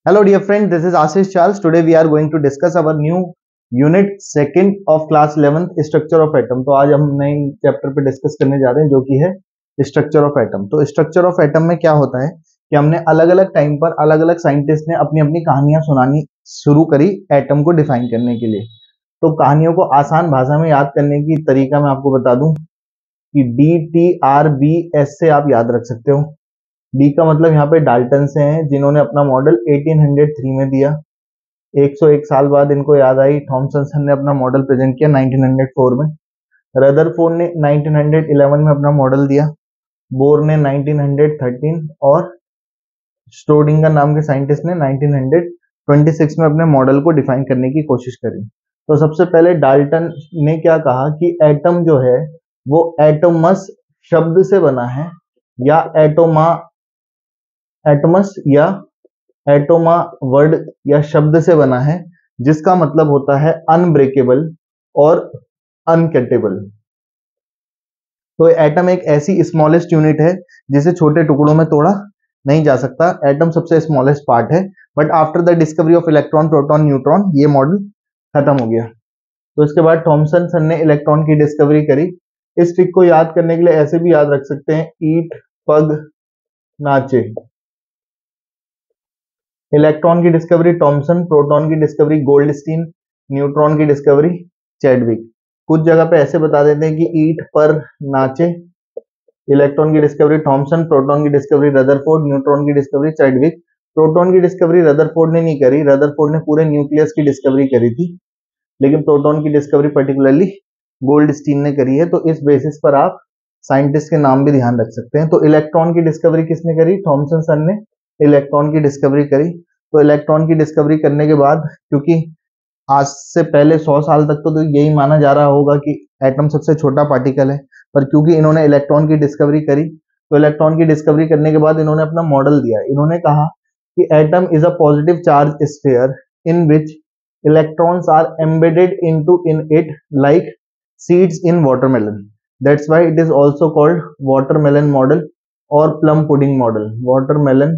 Hello dear friend, this is Ashish Charles. Today we are going to discuss our new unit second of class 11th structure of atom. तो आज हम नए chapter पे discuss करने जा रहे हैं जो कि है स्ट्रक्चर ऑफ एटम। तो स्ट्रक्चर ऑफ एटम में क्या होता है कि हमने अलग अलग टाइम पर अलग अलग साइंटिस्ट ने अपनी अपनी कहानियां सुनानी शुरू करी एटम को डिफाइन करने के लिए। तो कहानियों को आसान भाषा में याद करने की तरीका मैं आपको बता दूं कि DTRBS से आप याद रख सकते हो। डी का मतलब यहाँ पे डाल्टन से हैं जिन्होंने अपना मॉडल 1803 में दिया। 101 साल बाद इनको याद आई। थॉमसन ने अपना मॉडल प्रेजेंट किया 1904 में। रदरफोर्ड ने 1911 में अपना मॉडल दिया। बोर ने 1913 और स्ट्रोडिंगर नाम के साइंटिस्ट ने 1926 में अपने मॉडल को डिफाइन करने की कोशिश करी। तो सबसे पहले डाल्टन ने क्या कहा कि एटम जो है वो एटोमस शब्द से बना है या एटमस या एटोमा वर्ड या शब्द से बना है जिसका मतलब होता है अनब्रेकेबल और अनकटेबल। तो एटम एक ऐसी स्मॉलेस्ट यूनिट है जिसे छोटे टुकड़ों में तोड़ा नहीं जा सकता। एटम सबसे स्मॉलेस्ट पार्ट है, but after the discovery of electron proton neutron ये मॉडल खत्म हो गया। तो इसके बाद थॉमसन सन ने इलेक्ट्रॉन की डिस्कवरी करी। इस ट्रिक को याद करने के लिए ऐसे भी याद रख सकते हैं, ईट पग नाचे। इलेक्ट्रॉन की डिस्कवरी थॉमसन, प्रोटॉन की डिस्कवरी गोल्डस्टीन, न्यूट्रॉन की डिस्कवरी चैडविक। कुछ जगह पे ऐसे बता देते हैं कि ईट पर नाचे। इलेक्ट्रॉन की डिस्कवरी थॉमसन, प्रोटॉन की डिस्कवरी रदरफोर्ड, न्यूट्रॉन की डिस्कवरी चैडविक। प्रोटॉन की डिस्कवरी रदरफोर्ड ने नहीं करी, रदरफोर्ड ने पूरे न्यूक्लियस की डिस्कवरी करी थी, लेकिन प्रोटॉन की डिस्कवरी पर्टिकुलरली गोल्डस्टीन ने करी है। तो इस बेसिस पर आप साइंटिस्ट के नाम भी ध्यान रख सकते हैं। तो इलेक्ट्रॉन की डिस्कवरी किसने करी? थॉमसन सन ने इलेक्ट्रॉन की डिस्कवरी करी। तो इलेक्ट्रॉन की डिस्कवरी करने के बाद, क्योंकि आज से पहले 100 साल तक तो यही माना जा रहा होगा कि एटम सबसे छोटा पार्टिकल है, पर क्योंकि इन्होंने इलेक्ट्रॉन की डिस्कवरी करी तो इलेक्ट्रॉन की डिस्कवरी करने के बाद इन्होंने अपना मॉडल दिया। इन्होंने कहा कि atom is a positive charge sphere in which electrons are embedded into in it like seeds in watermelon. That's why it is also called watermelon model और plum pudding model. Watermelon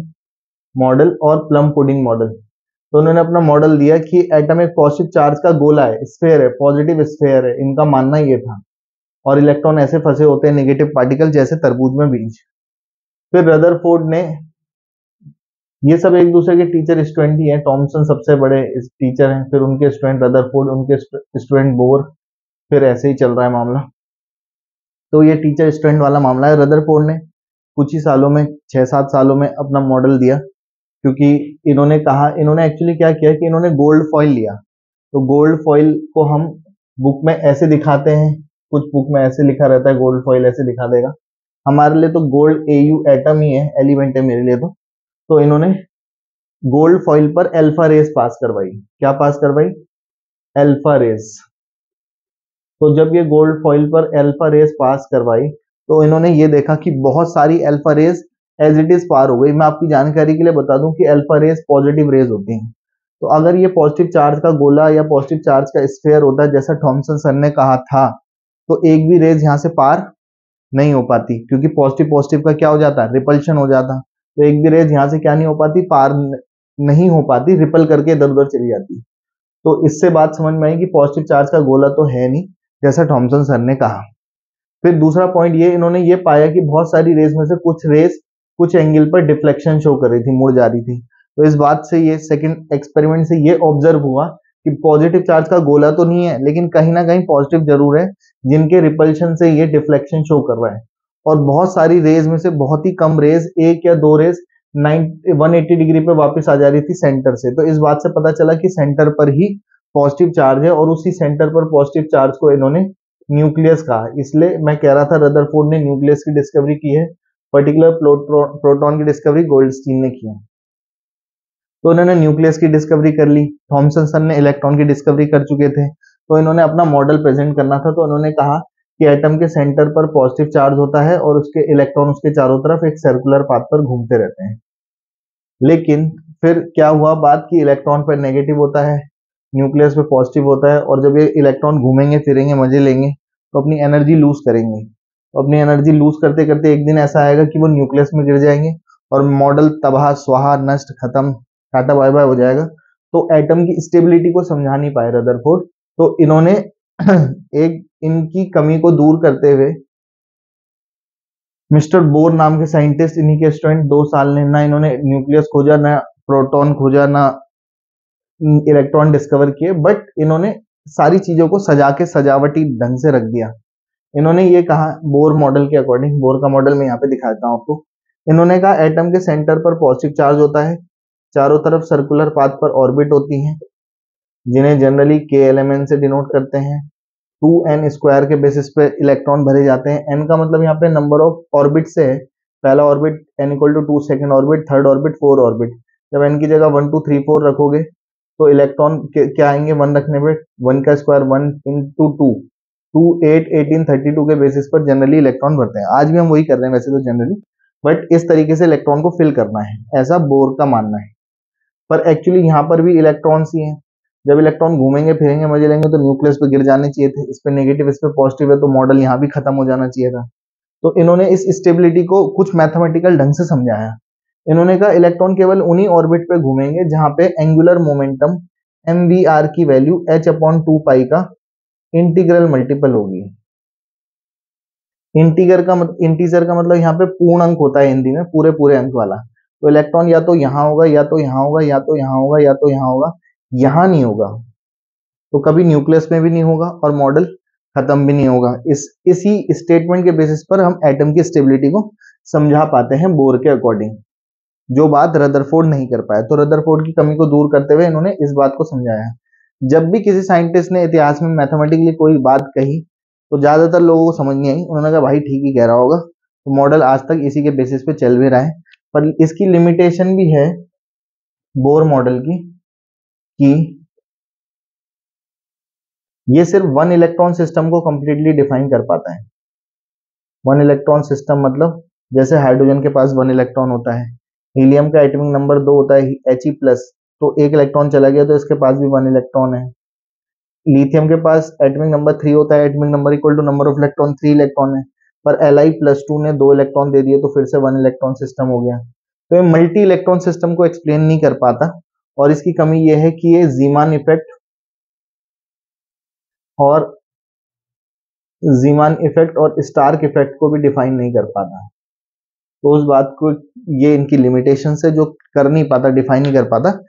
model और plum pudding model. तो उन्होंने अपना model दिया कि atom एक positive charge का गोला है, स्फीयर है, पॉजिटिव स्फीयर है। इनका मानना ये था, और इलेक्ट्रॉन ऐसे फंसे होते हैं नेगेटिव पार्टिकल जैसे तरबूज में बीज। फिर रदरफोर्ड ने, ये सब एक दूसरे के टीचर स्टूडेंट ही हैं। थॉमसन सबसे बड़े टीचर हैं, फिर उनके स्टूडेंट रदरफोर्ड, उनके स्टूडेंट बोर, फिर ऐसे ही चल रहा है मामला। तो ये टीचर स्टूडेंट वाला मामला है। रदरफोर्ड ने कुछ ही सालों में, 6-7 सालों में अपना मॉडल दिया, क्योंकि इन्होंने कहा, इन्होंने एक्चुअली क्या किया कि इन्होंने गोल्ड फॉइल लिया। तो गोल्ड फॉइल को हम बुक में ऐसे दिखाते हैं, कुछ बुक में ऐसे लिखा रहता है, गोल्ड फॉइल ऐसे दिखा देगा। हमारे लिए तो गोल्ड AU एटम ही है, एलिमेंट है मेरे लिए। तो इन्होंने गोल्ड फॉइल पर अल्फा रेस पास करवाई। क्या पास करवाई? Alpha rays. तो जब ये गोल्ड फॉइल पर अल्फा रेस पास करवाई तो इन्होंने ये देखा कि बहुत सारी alpha rays as it is पार हो गई। मैं आपकी जानकारी के लिए बता दूं कि अल्फा रेस पॉजिटिव रेस होती हैं। तो अगर ये पॉजिटिव चार्ज का गोला या पॉजिटिव चार्ज का स्फीयर होता है जैसा थॉमसन सर ने कहा था, तो एक भी रेस यहाँ से पार नहीं हो पाती, क्योंकि पॉजिटिव पॉजिटिव का क्या हो जाता है? रिपल्शन हो जाता। तो एक भी रेस यहाँ से क्या नहीं हो पाती? पार नहीं हो पाती, रिपल करके इधर उधर चली जाती। तो इससे बात समझ में आई कि पॉजिटिव चार्ज का गोला तो है नहीं जैसा थॉमसन सर ने कहा। फिर दूसरा पॉइंट ये, इन्होंने ये पाया कि बहुत सारी रेस में से कुछ रेस कुछ एंगल पर डिफ्लेक्शन शो कर रही थी, मुड़ जा रही थी। तो इस बात से, ये सेकंड एक्सपेरिमेंट से ये ऑब्जर्व हुआ कि पॉजिटिव चार्ज का गोला तो नहीं है, लेकिन कहीं ना कहीं पॉजिटिव जरूर है जिनके रिपल्शन से ये डिफ्लेक्शन शो कर रहा है। और बहुत सारी रेज में से बहुत ही कम रेज, 1 या 2 रेज 180 डिग्री पे वापस आ जा रही थी सेंटर से। तो इस बात से पता चला कि सेंटर पर ही पॉजिटिव चार्ज है, और उसी सेंटर पर पॉजिटिव चार्ज को इन्होंने न्यूक्लियस कहा। इसलिए मैं कह रहा था रदरफोर्ड ने न्यूक्लियस की डिस्कवरी की है, पर्टिकुलर प्रोटॉन की डिस्कवरी गोल्डस्टीन ने की है। तो इन्होंने न्यूक्लियस की डिस्कवरी कर ली। थॉमसन सन ने इलेक्ट्रॉन की डिस्कवरी कर चुके थे। तो इन्होंने अपना मॉडल प्रेजेंट करना था। तो उन्होंने कहा कि एटम के सेंटर पर पॉजिटिव चार्ज होता है और उसके इलेक्ट्रॉन उसके चारों तरफ एक सर्कुलर पाथ पर घूमते रहते हैं। लेकिन फिर क्या हुआ बात कि इलेक्ट्रॉन पर नेगेटिव होता है, न्यूक्लियस पे पॉजिटिव होता है, और जब ये इलेक्ट्रॉन घूमेंगे फिरेंगे मजे लेंगे तो अपनी एनर्जी लूज करेंगे। तो अपनी एनर्जी लूज करते करते एक दिन ऐसा आएगा कि वो न्यूक्लियस में गिर जाएंगे और मॉडल तबाह, स्वाहा, नष्ट, खत्म, टाटा बाय बाय हो जाएगा। तो एटम की स्टेबिलिटी को समझा नहीं पाए रदरफोर्ड, तो इन्होंने एक इनकी कमी को दूर करते हुए मिस्टर बोर नाम के साइंटिस्ट, इन्हीं के स्टूडेंट, 2 साल ने ना इन्होंने न्यूक्लियस खोजा, ना प्रोटॉन खोजा, ना इलेक्ट्रॉन डिस्कवर किए, बट इन्होंने सारी चीजों को सजा के सजावटी ढंग से रख दिया। इन्होंने ये कहा बोर मॉडल के अकॉर्डिंग, बोर का मॉडल मैं यहाँ पे दिखाता हूँ आपको। इन्होंने कहा एटम के सेंटर पर पॉजिटिव चार्ज होता है, चारों तरफ सर्कुलर पाथ पर ऑर्बिट होती हैं, जिन्हें जनरली के एलिमेंट से डिनोट करते हैं। 2n स्क्वायर के बेसिस पे इलेक्ट्रॉन भरे जाते हैं। n का मतलब यहाँ पे नंबर ऑफ ऑर्बिट से है। पहला orbit n equal to 2, second orbit, third orbit, 4 orbit. जब n की जगह 1 2 3 4 रखोगे तो इलेक्ट्रॉन क्या आएंगे 1 रखने पे, 1 का स्क्वायर 1 इंटू 2, 2 8 18 32 के बेसिस पर जनरली इलेक्ट्रॉन भरते हैं। आज भी हम वही कर रहे हैं वैसे तो जनरली, बट इस तरीके से इलेक्ट्रॉन को फिल करना है, ऐसा बोर का मानना है। पर एक्चुअली यहाँ पर भी इलेक्ट्रॉन्स ही हैं। जब इलेक्ट्रॉन घूमेंगे फिरेंगे मजे लेंगे तो न्यूक्लियस पे गिर जाने चाहिए थे, इस पे नेगेटिव इस पे पॉजिटिव है, तो मॉडल यहाँ भी खत्म हो जाना चाहिए था। तो इन्होंने इस स्टेबिलिटी को कुछ मैथमेटिकल ढंग से समझाया। इन्होंने कहा इलेक्ट्रॉन केवल उन्हीं ऑर्बिट पे घूमेंगे जहां पे एंगुलर मोमेंटम mvr की वैल्यू h/2 पाई का इंटीग्रल मल्टीपल होगी। इंटीजर का मतलब यहाँ पे पूर्ण अंक होता है हिंदी में, पूरे पूरे अंक वाला। तो इलेक्ट्रॉन या तो यहाँ होगा, या तो यहाँ होगा, या तो यहाँ होगा, या तो यहाँ होगा, यहाँ नहीं होगा। तो कभी न्यूक्लियस में भी नहीं होगा और मॉडल खत्म भी नहीं होगा। इसी स्टेटमेंट के बेसिस पर हम एटम की स्टेबिलिटी को समझा पाते हैं बोर के अकॉर्डिंग, जो बात रदरफोर्ड नहीं कर पाया। तो रदरफोर्ड की कमी को दूर करते हुए इन्होंने इस बात को समझाया। जब भी किसी साइंटिस्ट ने इतिहास में मैथमेटिकली कोई बात कही तो ज्यादातर लोगों को समझ नहीं आई। उन्होंने कहा भाई ठीक ही कह रहा होगा। तो मॉडल आज तक इसी के बेसिस पे चल भी रहा है। पर इसकी लिमिटेशन भी है बोर मॉडल की, कि ये सिर्फ वन इलेक्ट्रॉन सिस्टम को कंप्लीटली डिफाइन कर पाता है। वन इलेक्ट्रॉन सिस्टम मतलब जैसे हाइड्रोजन के पास 1 इलेक्ट्रॉन होता है, हीलियम का एटॉमिक नंबर 2 होता है He+, तो 1 इलेक्ट्रॉन चला गया तो इसके पास भी 1 इलेक्ट्रॉन है। लिथियम के पास एटॉमिक नंबर 3 होता है, atomic number equal to number of electron, 3 electron है। पर Li+2 ने 2 इलेक्ट्रॉन दे दिए तो फिर से 1 इलेक्ट्रॉन सिस्टम हो गया। तो ये मल्टी इलेक्ट्रॉन सिस्टम को एक्सप्लेन नहीं कर पाता, और इसकी कमी ये है कि ये जीमान इफेक्ट और स्टार्क इफेक्ट को भी डिफाइन नहीं कर पाता। तो उस बात को, ये इनकी लिमिटेशन से जो कर नहीं पाता, डिफाइन नहीं कर पाता।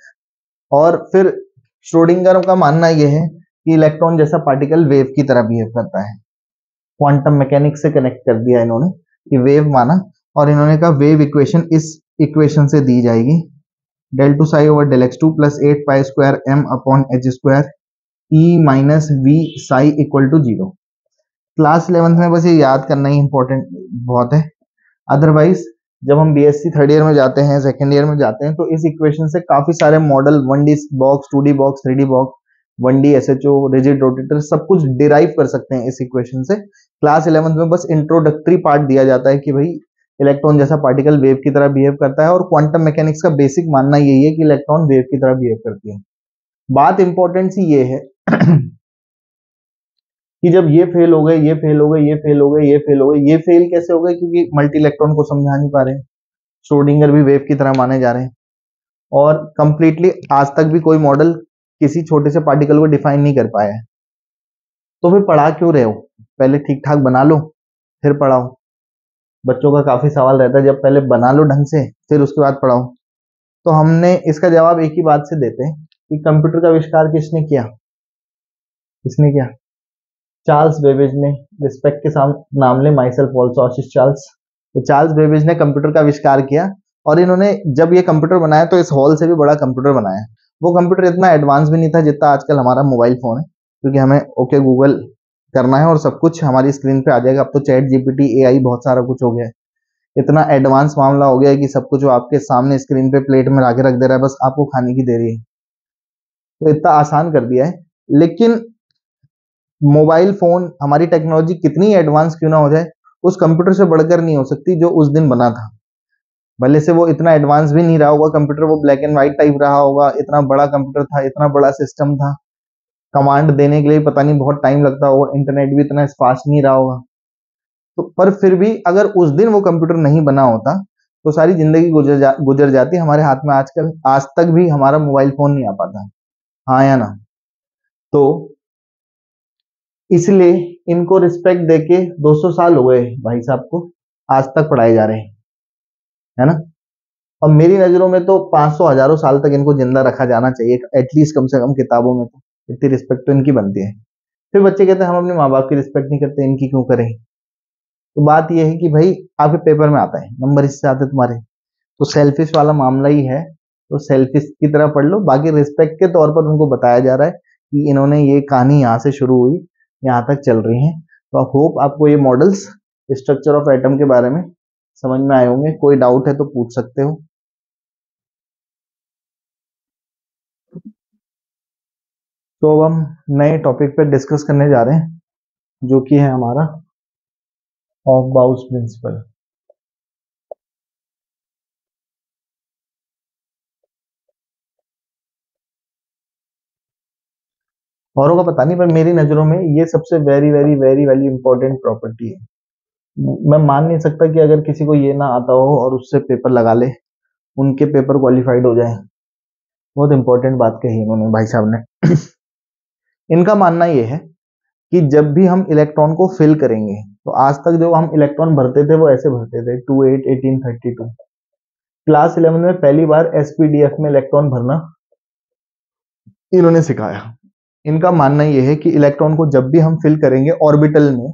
और फिर श्रोडिंगर का मानना यह है कि इलेक्ट्रॉन जैसा पार्टिकल वेव की तरह बिहेव करता है। क्वांटम मैकेनिक्स से कनेक्ट कर दिया इन्होंने कि वेव माना, और इन्होंने कहा वेव इक्वेशन इस इक्वेशन से दी जाएगी, del2 psi over del x2 plus 8 pi square m upon h square e minus v psi equal to 0। Class 11th में बस ये याद करना ही इंपॉर्टेंट बहुत है। अदरवाइज जब हम बीएससी थर्ड ईयर में जाते हैं, सेकेंड ईयर में जाते हैं, तो इस इक्वेशन से काफी सारे model 1D box, 2D box, 3D box, 1D SHO, rigid rotator, सब कुछ डिराइव कर सकते हैं इस इक्वेशन से। क्लास 11th में बस इंट्रोडक्टरी पार्ट दिया जाता है कि भाई इलेक्ट्रॉन जैसा पार्टिकल वेव की तरह बिहेव करता है, और क्वांटम मैकेनिक्स का बेसिक मानना यही है कि इलेक्ट्रॉन वेव की तरह बिहेव करती है। बात इंपॉर्टेंट सी ये है कि जब ये फेल हो गए, ये फेल हो गए, ये फेल हो गए, ये फेल हो गए, ये फेल कैसे हो गए? क्योंकि मल्टी इलेक्ट्रॉन को समझा नहीं पा रहे। श्रोडिंगर भी वेव की तरह माने जा रहे हैं, और कंप्लीटली आज तक भी कोई मॉडल किसी छोटे से पार्टिकल को डिफाइन नहीं कर पाया है। तो फिर पढ़ा क्यों रहे हो? पहले ठीक ठाक बना लो फिर पढ़ाओ। बच्चों का काफी सवाल रहता है, जब पहले बना लो ढंग से फिर उसके बाद पढ़ाओ। तो हमने इसका जवाब एक ही बात से देते हैं कि कंप्यूटर का आविष्कार किसने किया? किसने किया? चार्ल्स बेबेज ने। रिस्पेक्ट के साथ नाम ले, my self also Ashish Charles. तो चार्ल्स बेबेज ने कंप्यूटर का आविष्कार किया, और इन्होंने जब ये कंप्यूटर बनाया तो इस हॉल से भी बड़ा कंप्यूटर बनाया। वो कंप्यूटर इतना एडवांस भी नहीं था जितना आजकल हमारा मोबाइल फोन है, क्योंकि हमें ओके गूगल करना है और सब कुछ हमारी स्क्रीन पे आ जाएगा। अब तो चैट जीपीटी, एआई, बहुत सारा कुछ हो गया है। इतना एडवांस मामला हो गया है कि सब कुछ जो आपके सामने स्क्रीन पे प्लेट में लाके रख दे रहा है, बस आपको खाने की देरी है। तो इतना आसान कर दिया है। लेकिन मोबाइल फोन, हमारी टेक्नोलॉजी कितनी एडवांस क्यों ना हो जाए, उस कंप्यूटर से बढ़कर नहीं हो सकती जो उस दिन बना था। भले से वो इतना एडवांस भी नहीं रहा होगा कंप्यूटर, वो ब्लैक एंड व्हाइट टाइप रहा होगा, इतना बड़ा कंप्यूटर था, इतना बड़ा सिस्टम था, कमांड देने के लिए पता नहीं बहुत टाइम लगता होगा, इंटरनेट भी इतना फास्ट नहीं रहा होगा। तो पर फिर भी अगर उस दिन वो कंप्यूटर नहीं बना होता तो सारी जिंदगी गुजर जाती है हमारे हाथ में। आजकल आज तक भी हमारा मोबाइल फोन नहीं आ पाता, हाँ या ना? तो इसलिए इनको रिस्पेक्ट देके 200 साल हो गए भाई साहब को, आज तक पढ़ाए जा रहे हैं, है ना? और मेरी नजरों में तो 500 हजारों साल तक इनको जिंदा रखा जाना चाहिए एटलीस्ट, कम से कम किताबों में तो इतनी रिस्पेक्ट तो इनकी बनती है। फिर बच्चे कहते हैं हम अपने माँ बाप की रिस्पेक्ट नहीं करते, इनकी क्यों करें? तो बात यह है कि भाई आपके पेपर में आता है, नंबर इससे आते तुम्हारे, तो सेल्फिश वाला मामला ही है, तो सेल्फिश की तरह पढ़ लो। बाकी रिस्पेक्ट के तौर पर उनको बताया जा रहा है कि इन्होंने ये कहानी यहाँ से शुरू हुई, यहाँ तक चल रही है। तो आई होप आपको ये मॉडल्स स्ट्रक्चर ऑफ एटम के बारे में समझ में आए होंगे। कोई डाउट है तो पूछ सकते हो। तो अब हम नए टॉपिक पे डिस्कस करने जा रहे हैं, जो कि है हमारा ऑफ बाउस प्रिंसिपल। औरों का पता नहीं, पर मेरी नजरों में ये सबसे very very very very important property है। मैं मान नहीं सकता कि अगर किसी को ये ना आता हो और उससे पेपर लगा ले, उनके पेपर क्वालिफाइड हो जाए। बहुत इंपॉर्टेंट बात कही इन्होंने भाई साहब ने। इनका मानना ये है कि जब भी हम इलेक्ट्रॉन को फिल करेंगे, तो आज तक जो हम इलेक्ट्रॉन भरते थे वो ऐसे भरते थे 28 18 32। क्लास 11 में पहली बार एसपीडीएफ में इलेक्ट्रॉन भरना इन्होंने सिखाया। इनका मानना यह है कि इलेक्ट्रॉन को जब भी हम फिल करेंगे ऑर्बिटल में,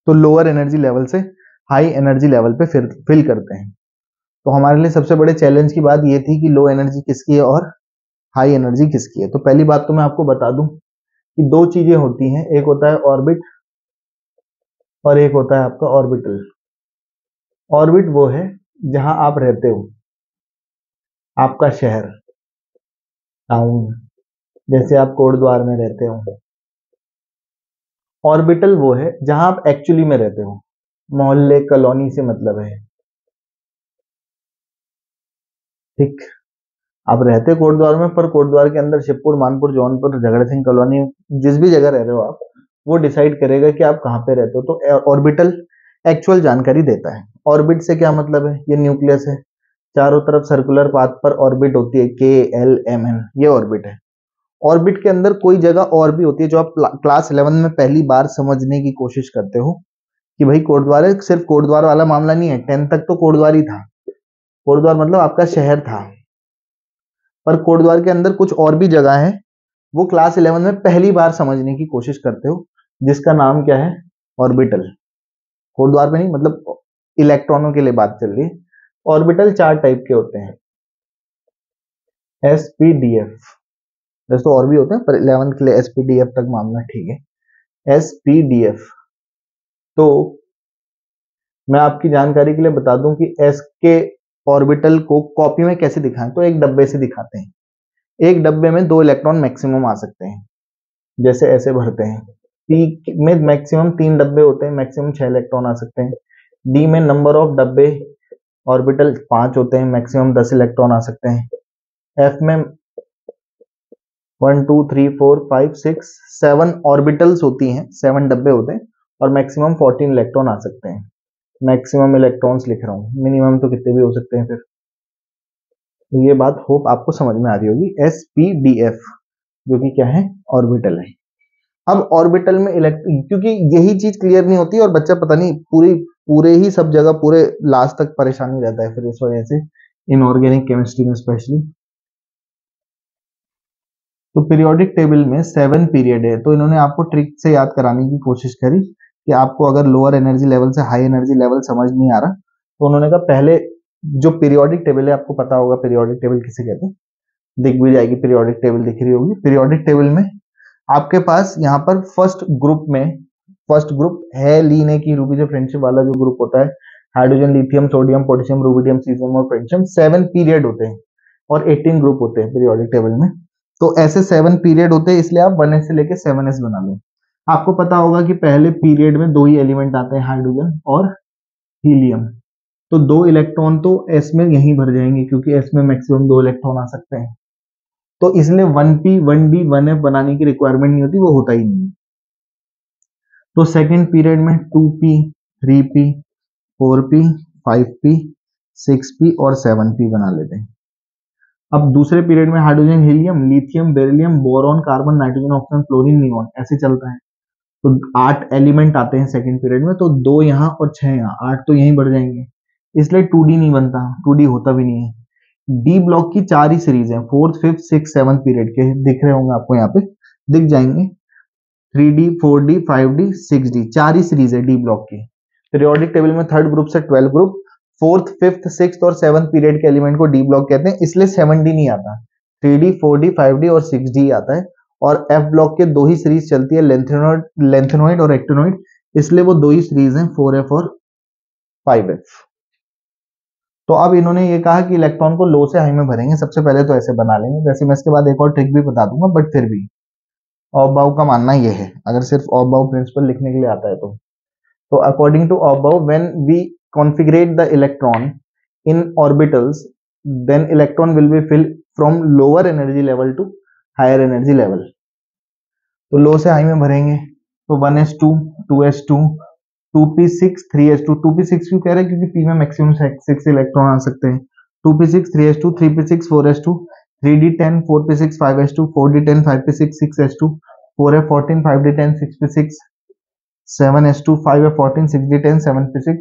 तो लोअर एनर्जी लेवल से हाई एनर्जी लेवल पे फिल करते हैं। तो हमारे लिए सबसे बड़े चैलेंज की बात यह थी कि लो एनर्जी किसकी है और हाई एनर्जी किसकी है। तो पहली बात तो मैं आपको बता दूं कि दो चीजें होती हैं, एक होता है ऑर्बिट और एक होता है आपका ऑर्बिटल। ऑर्बिट वो है जहां आप रहते हो, आपका शहर, टाउन, जैसे आप कोटद्वार में रहते हो। ऑर्बिटल वो है जहां आप एक्चुअली में रहते हो, मोहल्ले कॉलोनी से मतलब है, ठीक? आप रहते कोटद्वार में, पर कोटद्वार के अंदर शिवपुर, मानपुर, जौनपुर, झगड़ सिंह कॉलोनी, जिस भी जगह रह रहे हो आप, वो डिसाइड करेगा कि आप कहाँ पे रहते हो। तो ऑर्बिटल एक्चुअल जानकारी देता है। ऑर्बिट से क्या मतलब है? ये न्यूक्लियस है, चारों तरफ सर्कुलर पाथ पर ऑर्बिट होती है, के एल एम एन, ये ऑर्बिट है। ऑर्बिट के अंदर कोई जगह और भी होती है जो आप क्लास 11 में पहली बार समझने की कोशिश करते हो कि भाई कोटद्वार है, सिर्फ कोटद्वार वाला मामला नहीं है। 10 तक तो कोटद्वार ही था, कोटद्वार मतलब आपका शहर था, पर कोटद्वार के अंदर कुछ और भी जगह है, वो क्लास 11 में पहली बार समझने की कोशिश करते हो, जिसका नाम क्या है? ऑर्बिटल। कोटद्वार में नहीं, मतलब इलेक्ट्रॉनों के लिए बात चल रही है। ऑर्बिटल चार टाइप के होते हैं, एसपीडीएफ, वैसे तो और भी होते हैं पर 11 के लिए एसपीडीएफ तक मामला ठीक है। एसपीडीएफ, तो मैं आपकी जानकारी के लिए बता दूं कि एस के ऑर्बिटल को कॉपी में कैसे दिखाएं, तो एक डब्बे से दिखाते हैं। एक डब्बे में 2 इलेक्ट्रॉन मैक्सिमम आ सकते हैं, जैसे ऐसे भरते हैं। पी में मैक्सिमम 3 डब्बे होते हैं, मैक्सिमम 6 इलेक्ट्रॉन आ सकते हैं। डी में नंबर ऑफ डब्बे ऑर्बिटल 5 होते हैं, मैक्सिमम 10 इलेक्ट्रॉन आ सकते हैं। एफ में 1 2 3 4 5 6 7 ऑर्बिटल्स होती हैं, 7 डब्बे होते हैं, और मैक्सिमम 14 इलेक्ट्रॉन आ सकते हैं। मैक्सिमम इलेक्ट्रॉन्स लिख रहा हूँ, मिनिमम तो कितने भी हो सकते हैं। फिर तो ये बात होप आपको समझ में आ रही होगी। एस पी डी एफ, जो कि क्या है? ऑर्बिटल है। अब ऑर्बिटल में क्योंकि यही चीज क्लियर नहीं होती और बच्चा पता नहीं पूरे ही सब जगह पूरे लास्ट तक परेशानी रहता है, फिर इस वजह से इनऑर्गेनिक केमिस्ट्री में स्पेशली। तो पीरियोडिक टेबल में 7 पीरियड है, तो इन्होंने आपको ट्रिक से याद कराने की कोशिश करी कि आपको अगर लोअर एनर्जी लेवल से हाई एनर्जी लेवल समझ नहीं आ रहा, तो उन्होंने कहा पहले जो पीरियोडिक टेबल है, आपको पता होगा पीरियोडिक टेबल किसे कहते हैं, दिख भी जाएगी पीरियोडिक टेबल, दिख रही होगी। पीरियोडिक टेबल में आपके पास यहाँ पर फर्स्ट ग्रुप है लीने की रूबी, जो फ्रेंडशिप वाला जो ग्रुप होता है, hydrogen, lithium, sodium, potassium, rubidium, caesium और फ्रेंडशिप, 7 पीरियड होते हैं और 18 ग्रुप होते हैं पीरियोडिक टेबल में। तो ऐसे 7 पीरियड होते हैं, इसलिए आप 1s से लेके 7s बना लो। आपको पता होगा कि पहले पीरियड में 2 ही एलिमेंट आते हैं, हाइड्रोजन और हीलियम। तो 2 इलेक्ट्रॉन तो एस में यहीं भर जाएंगे, क्योंकि एस में मैक्सिमम 2 इलेक्ट्रॉन आ सकते हैं। तो इसलिए 1p 1d 1f बनाने की रिक्वायरमेंट नहीं होती, वो होता ही नहीं। तो सेकंड पीरियड में 2p 3p 4p 5p 6p और 7p बना लेते हैं। अब दूसरे पीरियड में hydrogen, helium, lithium, beryllium, boron, carbon, nitrogen, oxygen, fluorine, neon ऐसे चलता है। तो 8 एलिमेंट आते हैं सेकंड पीरियड में, तो 2 यहाँ और 6 यहाँ, 8 तो यहीं बढ़ जाएंगे, इसलिए 2D नहीं बनता, 2D होता भी नहीं है। डी ब्लॉक की 4 ही सीरीज है, 4th 5th 6th 7th period के दिख रहे होंगे आपको, यहाँ पे दिख जाएंगे 3D 4D 5D 6D, 4 ही सीरीज है डी ब्लॉक की। पीरियोडिक टेबल में थर्ड ग्रुप से 12 ग्रुप, 4th 5th 6th और 7th पीरियड के एलिमेंट को डी ब्लॉक कहते हैं, इसलिए 7D नहीं आता, 3D 4D 5D और 6D आता है। और एफ ब्लॉक के 2 ही सीरीज चलती है, लेंथेनॉइड और एक्टिनॉइड, इसलिए वो 2 ही सीरीज हैं, 4F और 5F। तो अब इन्होंने ये कहा कि इलेक्ट्रॉन को लो से हाई में भरेंगे, सबसे पहले तो ऐसे बना लेंगे, वैसे मैं इसके बाद एक और ट्रिक भी बता दूंगा, बट फिर भी ऑफ-बाउ का मानना ये है, अगर सिर्फ ऑफ-बाउ प्रिंसिपल लिखने के लिए आता है तो according to Aufbau, when we configurate the electron in orbitals, then electron will be filled from lower energy level to higher energy level. तो लो से हाई में भरेंगे, तो 1s2 2s2 2p6 3s2, 2p6 क्यों कह रहे हैं, क्योंकि p में मैक्सिमम 6 इलेक्ट्रॉन आ सकते हैं। 2p6 3s2 3p6 4s2 3d10 4p6 5s2 4d10 5p6 6s2 4f14 5d10 6p6 7s2 5f14 6d10 7p6।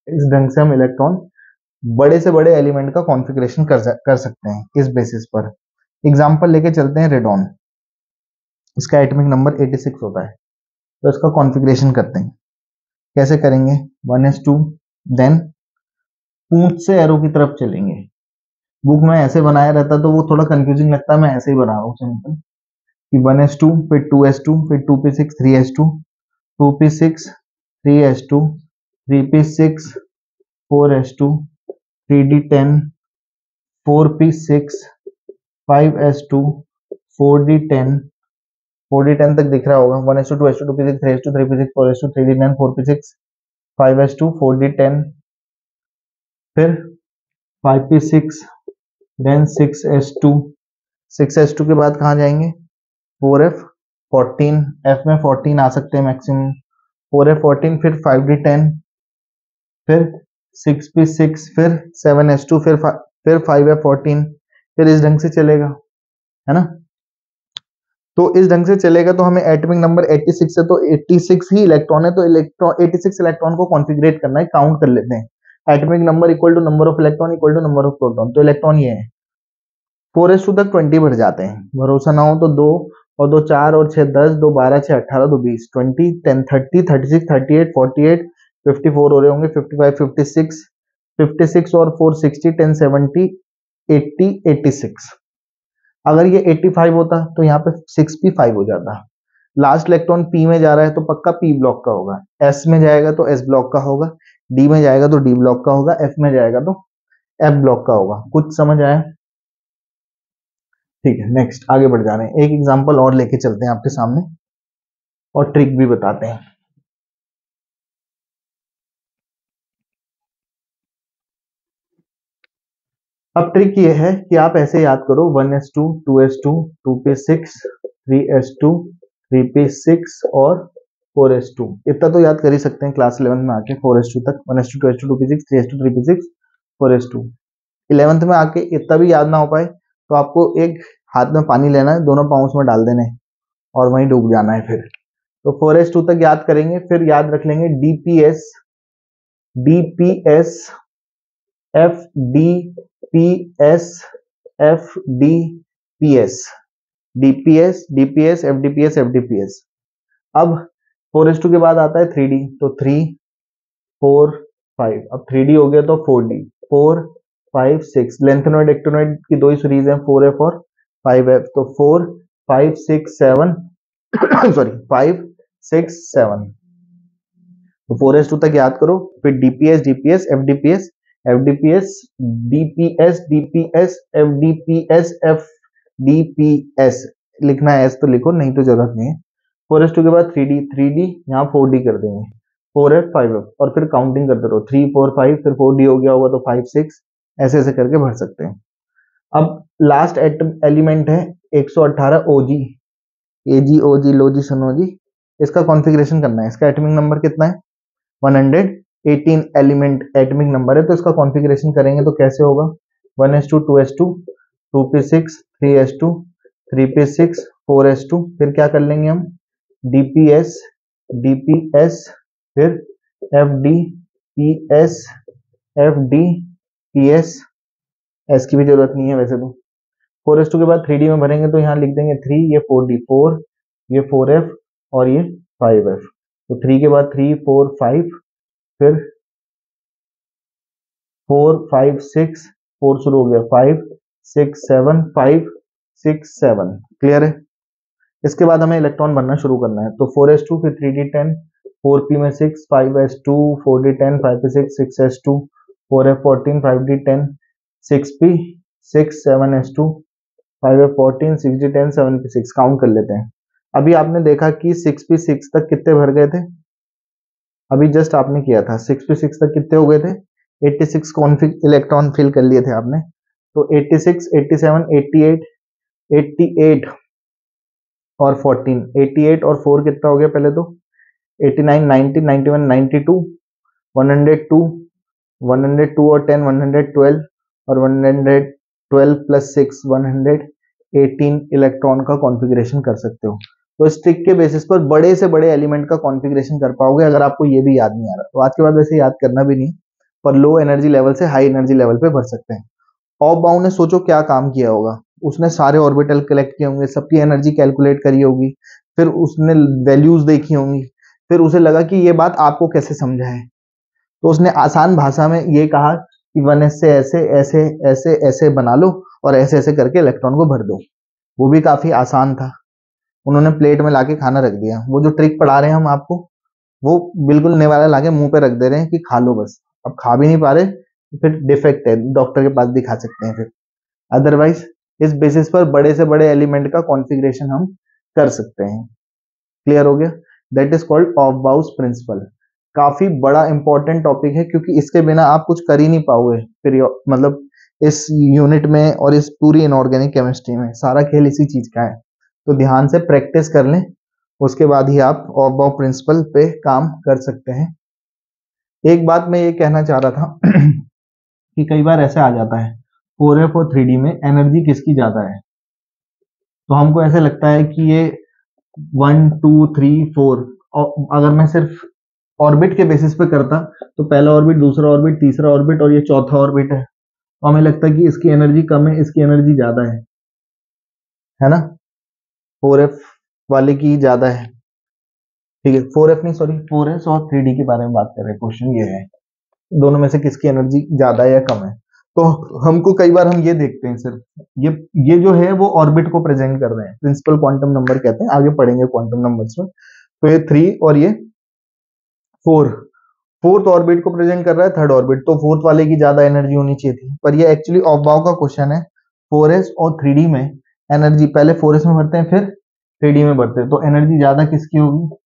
इस ढंग से हम इलेक्ट्रॉन बड़े से बड़े एलिमेंट का कॉन्फ़िगरेशन कर सकते हैं इस बेसिस पर। एग्जांपल लेके चलते हैं, रेडॉन, इसका एटॉमिक नंबर 86 होता है, तो इसका कॉन्फ़िगरेशन करते हैं। कैसे करेंगे, 1s2, देन पूंछ से एरो की तरफ चलेंगे। बुक में ऐसे बनाया रहता तो वो थोड़ा कंफ्यूजिंग लगता है, मैं ऐसे ही बना रहा हूँ सिंपल, कि 1s2 फिर 2s2 फिर 2p6 3s2 2p6 3s2 3p6 4s2 3d10 4p6 5s2 4d10 4d10 तक दिख रहा होगा, 1s2 2s2 2p6 3s2 3p6 4s2 3d10 4p6 5s2 4d10, फिर 5p6 देन 6s2, 6s2 के बाद कहाँ जाएंगे, 4f14, f में 14 आ सकते हैं मैक्सिमम, 4f14 फिर 5d10 फिर 6p6 फिर 7s2 फिर 5f14, फिर इस ढंग से चलेगा, है ना। तो इस ढंग से चलेगा, तो हमें एटॉमिक नंबर 86 है, तो 86 ही इलेक्ट्रॉन है, तो इलेक्ट्रॉन 86 इलेक्ट्रॉन को कॉन्फ़िगरेट करना है, काउंट कर लेते हैं। Atomic number equal to number of electron equal to number of proton, तो इलेक्ट्रॉन ये है, 4s2 तक 20 बढ़ जाते हैं, भरोसा ना हो तो 2 और 2 4 और 6 10, 2 12 6 18 2 20 20 10 30 36 38 48 54 हो रहे होंगे, 55 56 56 और 4 60 10 70 80 86। अगर ये 85 होता तो यहाँ पे 6p5 हो जाता। लास्ट इलेक्ट्रॉन p में जा रहा है तो पक्का p ब्लॉक का होगा, s में जाएगा तो s ब्लॉक का होगा, d में जाएगा तो d ब्लॉक का होगा, f में जाएगा तो f ब्लॉक का होगा। कुछ समझ आया, ठीक है। नेक्स्ट आगे बढ़ जा रहे हैं, एक एग्जांपल और लेके चलते हैं आपके सामने और ट्रिक भी बताते हैं। अब ट्रिक ये है कि आप ऐसे याद करो, 1s2 2s2 2p6 3s2 3p6 और 4s2, इतना तो याद कर ही सकते हैं क्लास 11 में आके, 4s2 तक 1s2 2s2 2p6 3s2 3p6 4s2। 11th में आके इतना भी याद ना हो पाए तो आपको एक हाथ में पानी लेना है, दोनों पाँव उसमें डाल देने और वहीं डूब जाना है। फिर तो 4s2 तक याद करेंगे, फिर याद रख लेंगे dps dps fdps fdps dps dps fdps fdps। अब 4s2 के बाद आता है 3d, तो 3 4 5, अब 3d हो गया तो 4d 4 5 6, लेंथेनॉइड एक्टिनॉइड की 2 ही सीरीज है, 4f और 5f, तो 4 5 6 7 सॉरी 5 6 7। तो 4s2 तक याद करो, फिर dps dps fdps fdps dps dps fdps fdps, लिखना है s तो लिखो, नहीं तो जरूरत नहीं है। 4s2 के बाद 3d यहाँ 4d कर देंगे, 4f 5f और फिर काउंटिंग करते रहो, 3 4 5 फिर 4d हो गया होगा तो 5 6, ऐसे ऐसे करके भर सकते हैं। अब लास्ट एलिमेंट है 118 OG, AG OG लो जी सुनो जी, इसका कॉन्फ़िगरेशन करना है। इसका एटॉमिक नंबर कितना है, 118 18 एलिमेंट एटॉमिक नंबर है, तो इसका कॉन्फ़िगरेशन करेंगे तो कैसे होगा, 1s2 2s2 2p6 3s2 3p6 4s2, फिर क्या कर लेंगे हम, dps dps, फिर fd ps fd ps, S की भी जरूरत नहीं है वैसे तो। 4s2 के बाद 3d में भरेंगे तो यहाँ लिख देंगे 3, ये 4d 4, ये 4f और ये 5f, तो 3 के बाद 3 4 5, फिर 4 5 6, 4 शुरू हो गया 5 6 7 5 6 7, क्लियर है। इसके बाद हमें इलेक्ट्रॉन बनना शुरू करना है, तो 4s2 फिर 3d10 4p में 6 5s2 4d10 5p6 6s2 4f14 5d10 6p 6 7s2 5f14 6d10 7p6, count कर लेते हैं। अभी आपने देखा कि 6p6 तक कितने भर गए थे, अभी जस्ट आपने किया था 6p6 तक कितने हो गए थे, 86 कॉन्फिग इलेक्ट्रॉन फिल कर लिए थे आपने, तो 86 87 88 88 और 14, 88 और 4 कितना हो गया पहले तो 89 90 91 92 102 102 और 10 112 और 112 प्लस 6 118 इलेक्ट्रॉन का कॉन्फ़िगरेशन कर सकते हो। तो इस ट्रिक के बेसिस पर बड़े से बड़े एलिमेंट का कॉन्फ़िगरेशन कर पाओगे, अगर आपको ये भी याद नहीं आ रहा तो आज के बाद वैसे याद करना भी नहीं, पर लो एनर्जी लेवल से हाई एनर्जी लेवल पे भर सकते हैं। ऑफ बाउ ने सोचो क्या काम किया होगा, उसने सारे ऑर्बिटल कलेक्ट किए होंगे, सबकी एनर्जी कैलकुलेट करी होगी, फिर उसने वैल्यूज देखी होंगी, फिर उसे लगा कि ये बात आपको कैसे समझाए, तो उसने आसान भाषा में ये कहा कि 1s से ऐसे ऐसे ऐसे ऐसे बना लो और ऐसे ऐसे करके इलेक्ट्रॉन को भर दो। वो भी काफी आसान था, उन्होंने प्लेट में लाके खाना रख दिया। वो जो ट्रिक पढ़ा रहे हैं हम आपको, वो बिल्कुल निवाला लाके मुंह पे रख दे रहे हैं कि खा लो बस। अब खा भी नहीं पा रहे तो फिर डिफेक्ट है, डॉक्टर के पास दिखा सकते हैं फिर। अदरवाइज इस बेसिस पर बड़े से बड़े एलिमेंट का कॉन्फ़िगरेशन हम कर सकते हैं। क्लियर हो गया, that is called Aufbau's principle. काफी बड़ा इंपॉर्टेंट टॉपिक है क्योंकि इसके बिना आप कुछ कर ही नहीं पाओगे, फिर मतलब इस यूनिट में और इस पूरी इनऑर्गेनिक केमिस्ट्री में सारा खेल इसी चीज का है। तो ध्यान से प्रैक्टिस कर लें, उसके बाद ही आप ऑफ बाउ प्रिंसिपल पे काम कर सकते हैं। एक बात मैं ये कहना चाह रहा था कि कई बार ऐसे आ जाता है 4f और 3d में एनर्जी किसकी ज्यादा है, तो हमको ऐसे लगता है कि ये 1 2 3 4, और अगर मैं सिर्फ ऑर्बिट के बेसिस पे करता तो पहला ऑर्बिट दूसरा ऑर्बिट तीसरा ऑर्बिट और ये चौथा ऑर्बिट है, तो हमें लगता है कि इसकी एनर्जी कम है इसकी एनर्जी ज्यादा है ना, 4f वाले की ज्यादा है, ठीक है 4f नहीं सॉरी 4s और 3d के बारे में बात कर रहे हैं। क्वेश्चन ये है दोनों में से किसकी एनर्जी ज्यादा है या कम है, तो हमको कई बार हम ये देखते हैं सिर्फ ये जो है वो ऑर्बिट को प्रेजेंट कर रहे हैं, प्रिंसिपल क्वांटम नंबर कहते हैं, आगे पढ़ेंगे क्वांटम नंबर्स में। तो ये 3 और ये 4, फोर्थ ऑर्बिट को प्रेजेंट कर रहा है थर्ड ऑर्बिट, तो फोर्थ वाले की ज्यादा एनर्जी होनी चाहिए थी, पर ये एक्चुअली ऑफ बाउ का क्वेश्चन है। 4s और 3d में एनर्जी पहले 4s में भरते हैं फिर 3d में भरते हैं, तो एनर्जी ज्यादा किसकी होगी,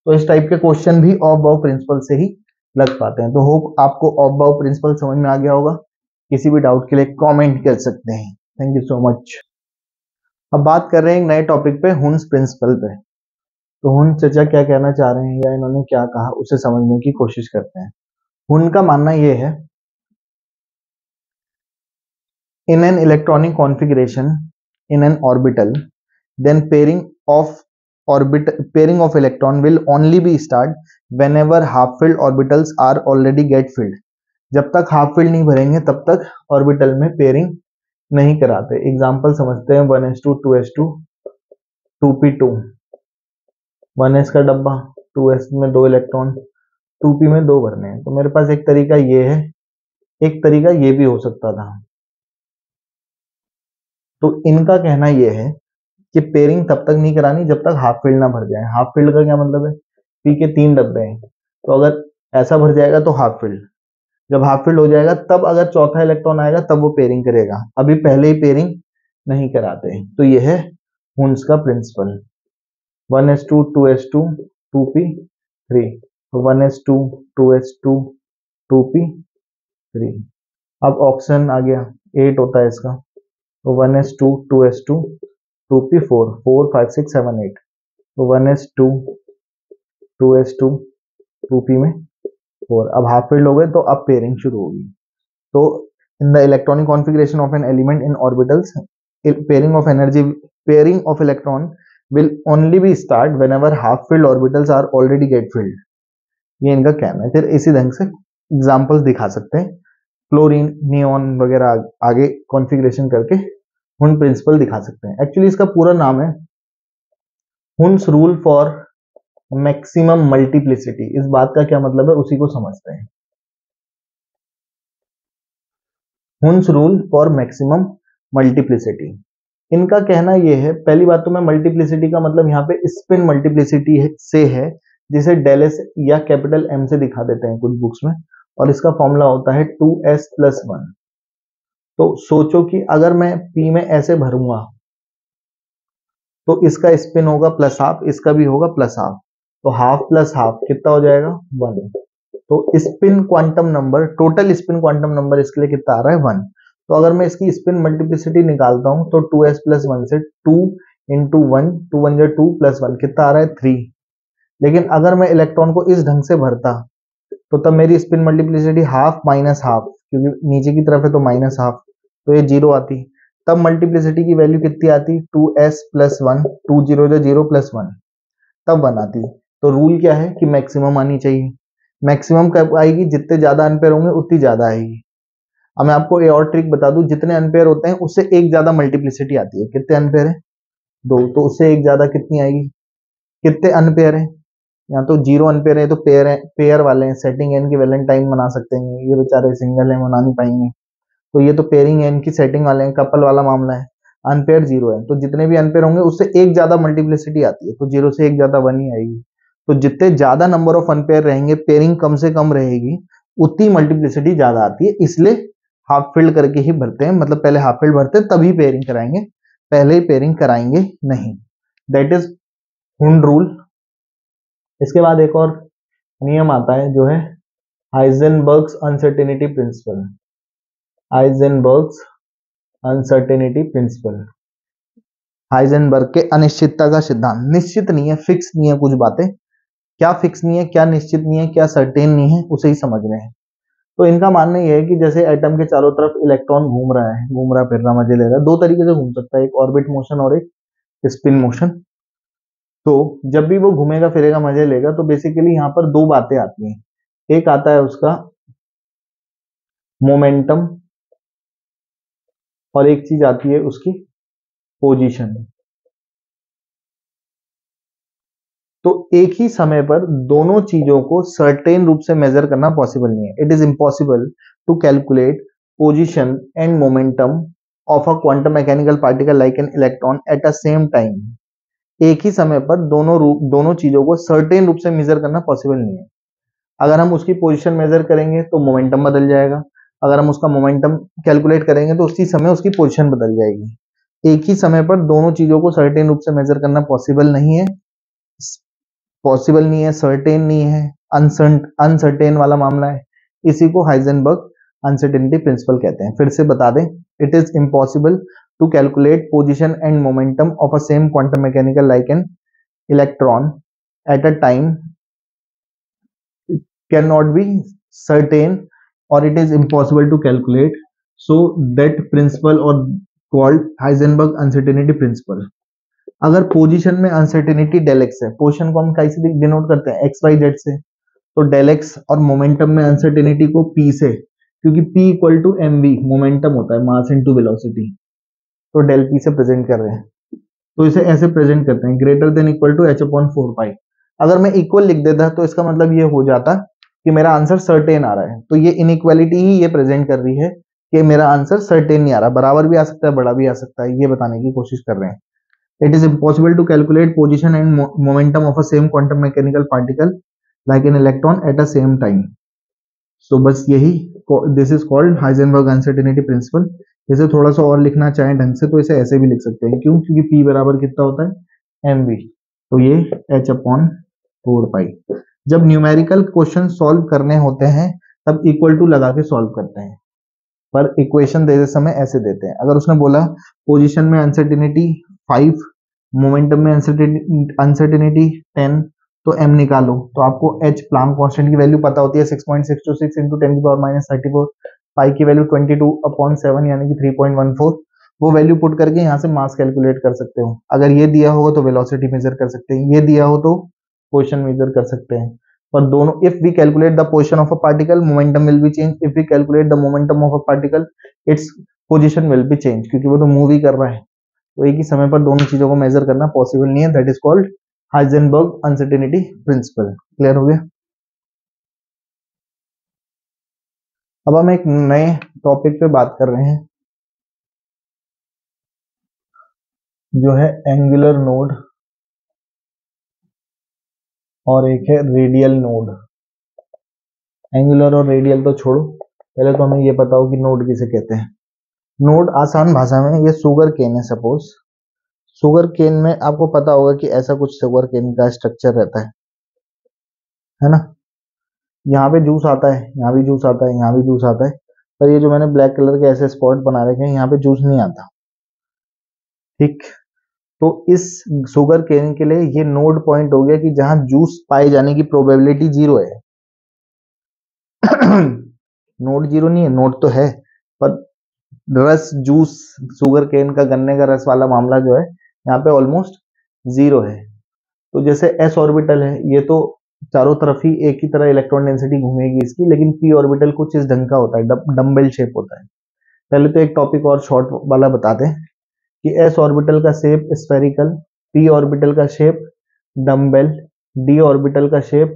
तो इस टाइप के क्वेश्चन भी ऑफ बाउ प्रिंसिपल से ही लग पाते हैं। तो होप आपको ऑफ बाउ प्रिंसिपल समझ में आ गया होगा, किसी भी डाउट के लिए कमेंट कर सकते हैं। Thank you so much. अब बात कर रहे हैं एक नए टॉपिक पे, हुन्स प्रिंसिपल पे। तो हुन चचा क्या कहना चाह रहे हैं या इन्होंने क्या कहा उसे समझने की कोशिश करते हैं। हुन का मानना यह है, in an electronic configuration in an orbital, then pairing of electron will only be start whenever half filled orbitals are already get filled। जब तक हाफ फील्ड नहीं भरेंगे तब तक ऑर्बिटल में पेयरिंग नहीं कराते। एग्जांपल समझते हैं 1s2 2s2 2p2, 1s का डब्बा 2s में 2 इलेक्ट्रॉन 2p में 2 भरने हैं, तो मेरे पास एक तरीका ये है, एक तरीका ये भी हो सकता था। तो इनका कहना यह है कि पेयरिंग तब तक नहीं करानी जब तक हाफ फील्ड ना भर जाए। हाफ फील्ड का क्या मतलब है, पी के 3 डब्बे हैं, तो अगर ऐसा भर जाएगा तो हाफ फील्ड, जब हाफ फील्ड हो जाएगा तब अगर चौथा इलेक्ट्रॉन आएगा तब वो पेयरिंग करेगा, अभी पहले ही पेयरिंग नहीं कराते। तो यह है हुन्स का प्रिंसिपल। 1s2 2s2 2p3, तो 1s2 2s2 2p3। अब ऑक्सीजन आ गया 8 होता है इसका, तो 1s2 2s2 2p4 4 5 6 7 8, तो 1s2 2s2 2p में 4। अब हाफ फील्ड हो गए तो अब पेयरिंग शुरू होगी। तो in the electronic configuration of an element in orbitals, pairing of electron will only be start whenever half filled orbitals are already get filled। ये इनका कहना है। फिर इसी ढंग से एग्जांपल्स दिखा सकते हैं, क्लोरीन, नियॉन वगैरह आगे कॉन्फ़िगरेशन करके हुन प्रिंसिपल दिखा सकते हैं। एक्चुअली इसका पूरा नाम है Hund's rule for maximum multiplicity. इस बात का क्या मतलब है उसी को समझते हैं। Hund's rule for maximum multiplicity, इनका कहना यह है, पहली बात तो मैं मल्टीप्लिसिटी का मतलब यहाँ पे स्पिन मल्टीप्लिसिटी से है, जिसे डेल एस या कैपिटल एम से दिखा देते हैं कुछ बुक्स में, और इसका फॉर्मूला होता है 2s+1। तो सोचो कि अगर मैं p में ऐसे भरूंगा तो इसका स्पिन होगा +½ इसका भी होगा +½ तो हाफ प्लस हाफ कितना हो जाएगा 1। तो spin quantum number, total spin quantum number इसके लिए कितना आ रहा है 1। तो अगर मैं इसकी स्पिन मल्टीप्लिसिटी निकालता हूं तो 2s+1 से 2 × 1, 2 1 2 +1 कितना आ रहा है 3। लेकिन अगर मैं इलेक्ट्रॉन को इस ढंग से भरता तो तब मेरी spin multiplicity half minus half, क्योंकि नीचे की तरफ है तो -½ तो ये 0 आती। तब मल्टीप्लिसिटी की वैल्यू कितनी आती 2s+1, 2 0 0 +1 तब 1 आती। तो रूल क्या है कि मैक्सिमम आनी चाहिए। मैक्सिमम कब आएगी, जितने ज्यादा अनपेयर होंगे उतनी ज्यादा आएगी। अब मैं आपको एक और ट्रिक बता दूं, जितने अनपेयर होते हैं उससे एक ज्यादा मल्टीप्लिसिटी आती है। कितने अनपेयर है 2, तो उससे एक ज्यादा कितनी आएगी। कितने अनपेयर है, यहाँ तो 0 अनपेयर है तो पेयर है, पेयर वाले हैं, सेटिंग एन की वैलेंटाइन बना सकते हैं, ये बेचारे सिंगल है बना नहीं पाएंगे। तो ये तो पेयरिंग एन की सेटिंग वाले हैं, कपल वाला मामला है। अनपेयर 0 है तो जितने भी अनपेयर होंगे उससे एक ज्यादा मल्टीप्लिसिटी आती है, तो 0 से एक ज्यादा 1 ही आएगी। तो जितने ज्यादा नंबर ऑफ अनपेयर रहेंगे, पेयरिंग कम से कम रहेगी, उतनी मल्टीप्लिसिटी ज्यादा आती है। इसलिए हाफ फील्ड करके ही भरते हैं, मतलब पहले हाफ फील्ड भरते हैं तभी पेयरिंग कराएंगे, पहले ही पेयरिंग कराएंगे नहीं। That is Hund rule. इसके बाद एक और नियम आता है जो है Heisenberg's uncertainty principle. Heisenberg's uncertainty principle, Heisenberg के अनिश्चितता का सिद्धांत। निश्चित नहीं है, फिक्स नहीं है कुछ बातें, क्या फिक्स नहीं है, क्या निश्चित नहीं है, क्या सर्टेन नहीं है, उसे ही समझ रहे हैं। तो इनका मानना यह है कि जैसे एटम के चारों तरफ इलेक्ट्रॉन घूम रहा है, घूम रहा फिर रहा, मजे ले रहा है, दो तरीके से घूम सकता है, एक ऑर्बिट मोशन और एक स्पिन मोशन। तो जब भी वो घूमेगा फिरेगा मजे लेगा, तो बेसिकली यहाँ पर दो बातें आती हैं। एक आता है उसका मोमेंटम और एक चीज आती है उसकी पोजीशन। तो एक ही समय पर दोनों चीजों को सर्टेन रूप से मेजर करना पॉसिबल नहीं है। It is impossible to calculate position and momentum of a quantum mechanical particle like an electron at a same time. एक ही समय पर दोनों चीजों को सर्टेन रूप से मेजर करना पॉसिबल नहीं है। अगर हम उसकी पोजीशन मेजर करेंगे तो मोमेंटम बदल जाएगा, अगर हम उसका मोमेंटम कैलकुलेट करेंगे तो उसी समय उसकी पोजीशन बदल जाएगी। एक ही समय पर दोनों चीजों को सर्टेन रूप से मेजर करना पॉसिबल नहीं है, सर्टेन नहीं है, अनसर्टेन वाला मामला है। इसी को हाइजेनबर्ग अनसर्टेनिटी प्रिंसिपल कहते हैं। फिर से बता दें, it is impossible to calculate position and momentum of a same quantum mechanical like an electron at a time cannot be certain or it is impossible to calculate, so that principle or called Heisenberg uncertainty principle। अगर position में uncertainty del x है, position को हम कैसे denote करते हैं x Y Z से, तो डेल एक्स, और मोमेंटम में अनसर्टेनिटी को पी से, क्योंकि P equal to M V momentum होता है, मास इनटू वेलोसिटी, तो डेल पी से प्रेजेंट कर रहे हैं। तो इसे ऐसे प्रेजेंट करते हैं, greater than equal to h/4 pi. अगर मैं इक्वल लिख देता तो इसका मतलब ये हो जाता कि मेरा आंसर सर्टेन आ रहा है। तो ये इनइक्वालिटी ही ये प्रेजेंट कर रही है कि मेरा आंसर सर्टेन नहीं आ रहा, बराबर भी आ सकता है, बड़ा भी आ सकता है, ये बताने की कोशिश कर रहे हैं। It is impossible to calculate position and momentum of a same quantum mechanical particle like an electron at a same time. So बस यही, this is called Heisenberg uncertainty principle. इसे थोड़ा सा और लिखना चाहें ढंग से तो इसे ऐसे भी लिख सकते हैं, क्यों, क्योंकि P बराबर कितना होता है mv, तो ये h/4 पाई। जब न्यूमेरिकल क्वेश्चन सॉल्व करने होते हैं तब इक्वल टू लगा के सॉल्व करते हैं, पर इक्वेशन देते समय ऐसे देते हैं। अगर उसने बोला पोजीशन में अनसर्टेनिटी 5, मोमेंटम में अनसर्टेनिटी 10, तो m निकालो, तो आपको h प्लांक कांस्टेंट की वैल्यू पता होती है 6.626 इंटू 10⁻34, पाई की वैल्यू 22/7 यानी कि 3.14। वो वैल्यू पुट करके यहाँ से मास कैलकुलेट कर सकते हो। अगर ये दिया होगा तो वेलोसिटी मेजर कर सकते हैं, ये दिया हो तो पोजीशन मेजर कर सकते हैं। पर दोनों, if we calculate the position of a particle momentum will be change, if we calculate the momentum of a particle its position will be change, क्योंकि वो तो मूव ही कर रहा है। तो एक ही समय पर दोनों चीजों को मेजर करना पॉसिबल नहीं है, that is called Heisenberg uncertainty principal. Clear हो गया? अब हम एक नए टॉपिक पे बात कर रहे हैं, जो है एंगुलर नोड और एक है रेडियल नोड। एंगुलर और रेडियल तो छोड़ो, पहले तो हमें ये पता हो कि नोड किसे कहते हैं। नोड आसान भाषा में ये शुगर केन है। सपोज शुगर केन में आपको पता होगा कि ऐसा कुछ शुगर केन का स्ट्रक्चर रहता है ना। यहाँ पे जूस आता है, यहाँ भी जूस आता है, यहाँ भी जूस आता है, पर ये जो मैंने ब्लैक कलर के ऐसे स्पॉट बना रखे हैं, यहाँ पे जूस नहीं आता। ठीक, तो इस शुगर केन के लिए ये नोड पॉइंट हो गया कि जहां जूस पाए जाने की प्रोबेबिलिटी 0 है। नोड 0 नहीं है, नोड तो है, पर रस जूस शुगर केन का, गन्ने का रस वाला मामला जो है यहाँ पे ऑलमोस्ट 0 है। तो जैसे s ऑर्बिटल है, ये तो चारों तरफ ही एक ही तरह इलेक्ट्रॉन डेंसिटी घूमेगी इसकी, लेकिन p ऑर्बिटल कुछ इस ढंग का होता है, डम्बेल शेप होता है। पहले तो एक टॉपिक और शॉर्ट वाला बताते हैं कि s ऑर्बिटल का शेप स्फेरिकल, p ऑर्बिटल का शेप डम्बेल, d ऑर्बिटल का shape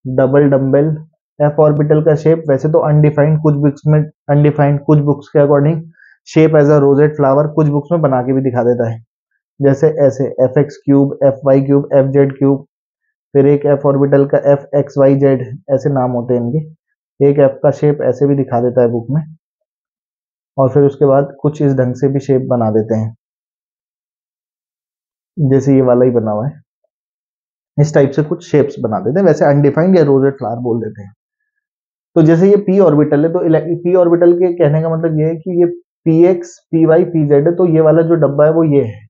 double dumbbell, f orbital का शेप वैसे तो अनडिफाइंड, कुछ बुक्स में अनडिफाइंड, कुछ बुक्स के according shape as a rosette flower, कुछ बुक्स में बना के भी दिखा देता है, जैसे ऐसे F X cube, F Y cube, F Z cube. फिर एक एफ ऑर्बिटल का एफ एक्स वाई जेड, ऐसे नाम होते हैं इनके। एक एफ का शेप ऐसे भी दिखा देता है बुक में, और फिर उसके बाद कुछ इस ढंग से भी शेप बना देते हैं, जैसे ये वाला ही बना हुआ है। इस टाइप से कुछ शेप्स बना देते हैं, वैसे अनडिफाइंड या रोजेट फ्लावर बोल देते हैं। तो जैसे ये पी ऑर्बिटल है, तो पी ऑर्बिटल के कहने का मतलब ये है कि ये P X P Y P Z है, तो ये वाला जो डब्बा है वो ये है,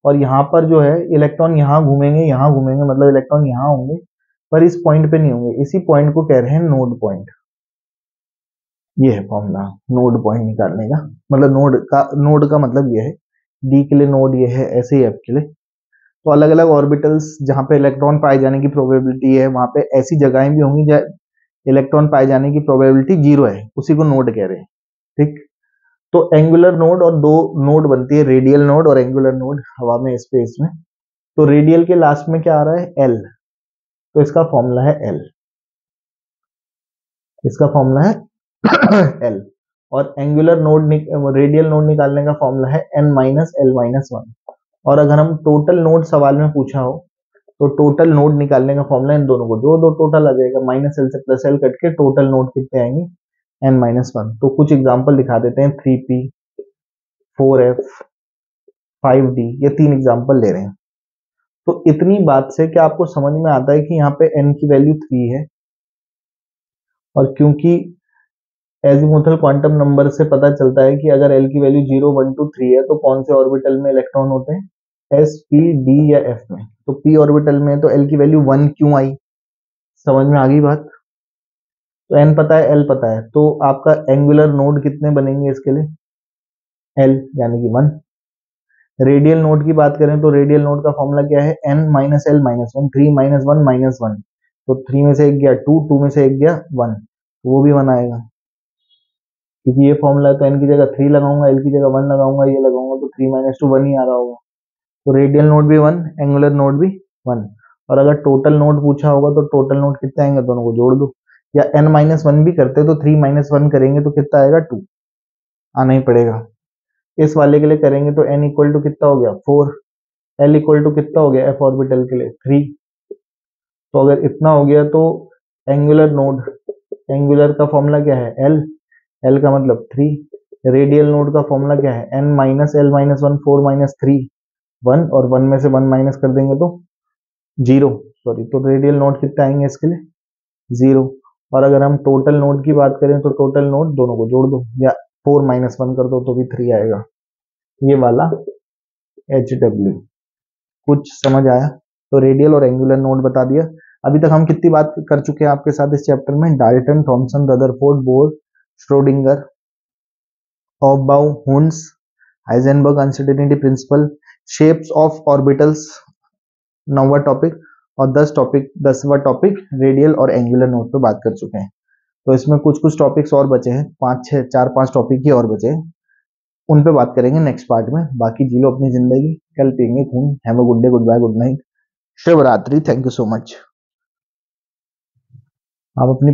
और यहाँ पर जो है इलेक्ट्रॉन यहाँ घूमेंगे, यहाँ घूमेंगे, मतलब इलेक्ट्रॉन यहाँ होंगे, पर इस पॉइंट पे नहीं होंगे। इसी पॉइंट को कह रहे हैं नोड पॉइंट। ये है फॉर्मूला नोड पॉइंट निकालने का, मतलब नोड का मतलब ये है, डी के लिए नोड ये है, ऐसे ही एफ के लिए। तो अलग अलग ऑर्बिटल्स जहाँ पे इलेक्ट्रॉन पाए जाने की प्रोबेबिलिटी है, वहां पे ऐसी जगहें भी होंगी जहाँ इलेक्ट्रॉन पाए जाने की प्रोबेबिलिटी 0 है, उसी को नोड कह रहे हैं। ठीक, तो एंगुलर नोड और दो नोड बनती है, रेडियल नोड और एंगुलर नोड, हवा में, स्पेस में। तो रेडियल के लास्ट में क्या आ रहा है? एल, तो इसका फॉर्मूला है एल, इसका फॉर्मूला है एल। और एंगुलर नोड रेडियल नोड निकालने का फॉर्मूला है N minus L minus one. और अगर हम टोटल नोड सवाल में पूछा हो, तो टोटल नोड निकालने का फॉर्मूला इन दोनों को जोड़ दो, टोटल आ जाएगा, माइनस एल से प्लस एल कट के टोटल नोड कितने आएंगे? N minus one. तो कुछ एग्जाम्पल दिखा देते हैं, 3p, 4f, 5d, ये 3 एग्जाम्पल ले रहे हैं। तो इतनी बात से क्या आपको समझ में आता है कि यहाँ पे n की वैल्यू 3 है, और क्योंकि एजीमुथल क्वांटम नंबर से पता चलता है कि अगर l की वैल्यू 0, 1, 2, 3 है, तो कौन से ऑर्बिटल में इलेक्ट्रॉन होते हैं? s, p, d या f में। तो p ऑर्बिटल में तो l की वैल्यू 1 क्यों आई? समझ में आ गई बात? तो n पता है, l पता है, तो आपका एंगुलर नोड कितने बनेंगे इसके लिए? l यानी कि 1। रेडियल नोड की बात करें तो रेडियल नोड का फॉर्मूला क्या है? n minus L minus one, 3 minus one minus one. तो 3 में से एक गया 2, 2 में से एक गया 1, वो भी 1 आएगा, क्योंकि ये फॉर्मूला है। तो n की जगह 3 लगाऊंगा, l की जगह 1 लगाऊंगा, ये लगाऊंगा, तो 3 माइनस 2 1 ही आ रहा होगा। तो रेडियल नोड भी 1, एंगुलर नोड भी 1। और अगर टोटल नोड पूछा होगा तो टोटल नोड कितने आएंगे? दोनों को जोड़ दो, या n माइनस वन भी करते तो 3 माइनस वन करेंगे तो कितना आएगा? 2 आना ही पड़ेगा। इस वाले के लिए करेंगे तो n इक्वल टू कितना हो गया? 4। l इक्वल टू कितना हो गया f ऑर्बिटल के लिए? 3। तो अगर इतना हो गया तो एंगुलर नोड, एंगुलर का फॉर्मूला क्या है? l, l का मतलब 3। रेडियल नोड का फॉर्मूला क्या है? n minus L minus one, 4 minus 3 1, और 1 में से 1 माइनस कर देंगे तो 0, सॉरी। तो रेडियल नोड कितने आएंगे इसके लिए? 0। और अगर हम टोटल नोड की बात करें तो टोटल नोड दोनों को जोड़ दो, या 4 माइनस 1 कर दो तो भी 3 आएगा। ये वाला एच डब्ल्यू, कुछ समझ आया? तो रेडियल और एंगुलर नोड बता दिया। अभी तक हम कितनी बात कर चुके हैं आपके साथ इस चैप्टर में? Dalton, Thomson, Rutherford, Bohr, Schrodinger, Aufbau, Hund's, Heisenberg, uncertainty principle, shapes of orbitals 9वां टॉपिक, और 10वां टॉपिक रेडियल और एंगुलर नोट पे बात कर चुके हैं। तो इसमें कुछ कुछ टॉपिक्स और बचे हैं, 4-5 टॉपिक ही और बचे हैं, उन पे बात करेंगे नेक्स्ट पार्ट में। बाकी जी लो अपनी जिंदगी, कल पियेंगे खून। Have a good day, goodbye, good night, Shivratri. Thank you so much. आप अपनी